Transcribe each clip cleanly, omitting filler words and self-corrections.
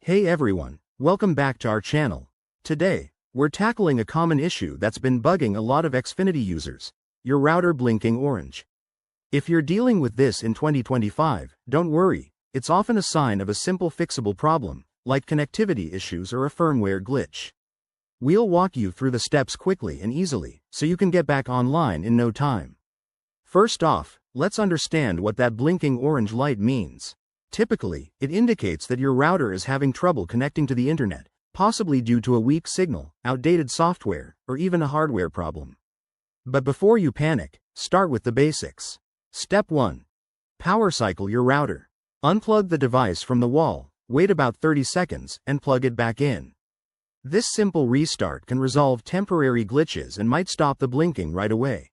Hey everyone, welcome back to our channel. Today, we're tackling a common issue that's been bugging a lot of Xfinity users: your router blinking orange. If you're dealing with this in 2025, don't worry, it's often a sign of a simple fixable problem, like connectivity issues or a firmware glitch. We'll walk you through the steps quickly and easily, so you can get back online in no time. First off, let's understand what that blinking orange light means. Typically, it indicates that your router is having trouble connecting to the internet, possibly due to a weak signal, outdated software, or even a hardware problem. But before you panic, start with the basics. Step 1. Power cycle your router. Unplug the device from the wall, wait about 30 seconds, and plug it back in. This simple restart can resolve temporary glitches and might stop the blinking right away.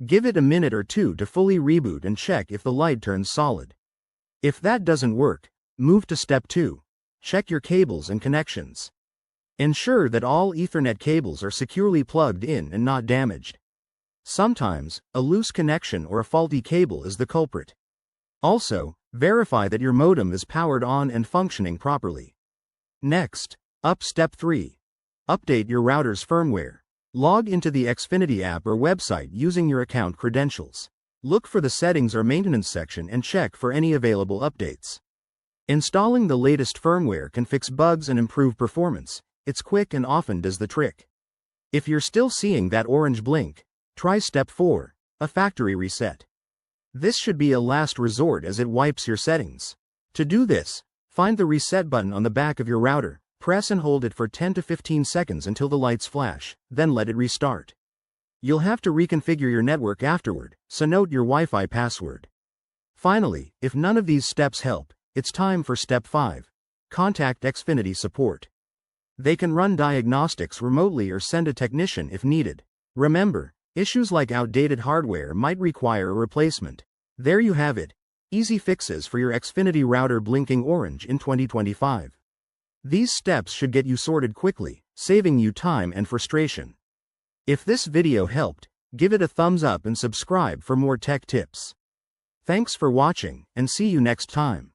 Give it a minute or two to fully reboot and check if the light turns solid. If that doesn't work, move to step 2. Check your cables and connections. Ensure that all Ethernet cables are securely plugged in and not damaged. Sometimes, a loose connection or a faulty cable is the culprit. Also, verify that your modem is powered on and functioning properly. Next, step 3. Update your router's firmware. Log into the Xfinity app or website using your account credentials. Look for the settings or maintenance section and check for any available updates. Installing the latest firmware can fix bugs and improve performance. It's quick and often does the trick. If you're still seeing that orange blink, try step 4, a factory reset. This should be a last resort as it wipes your settings. To do this, find the reset button on the back of your router, press and hold it for 10 to 15 seconds until the lights flash, then let it restart. You'll have to reconfigure your network afterward, so note your Wi-Fi password. Finally, if none of these steps help, it's time for step 5. Contact Xfinity support. They can run diagnostics remotely or send a technician if needed. Remember, issues like outdated hardware might require a replacement. There you have it. Easy fixes for your Xfinity router blinking orange in 2025. These steps should get you sorted quickly, saving you time and frustration. If this video helped, give it a thumbs up and subscribe for more tech tips. Thanks for watching, and see you next time.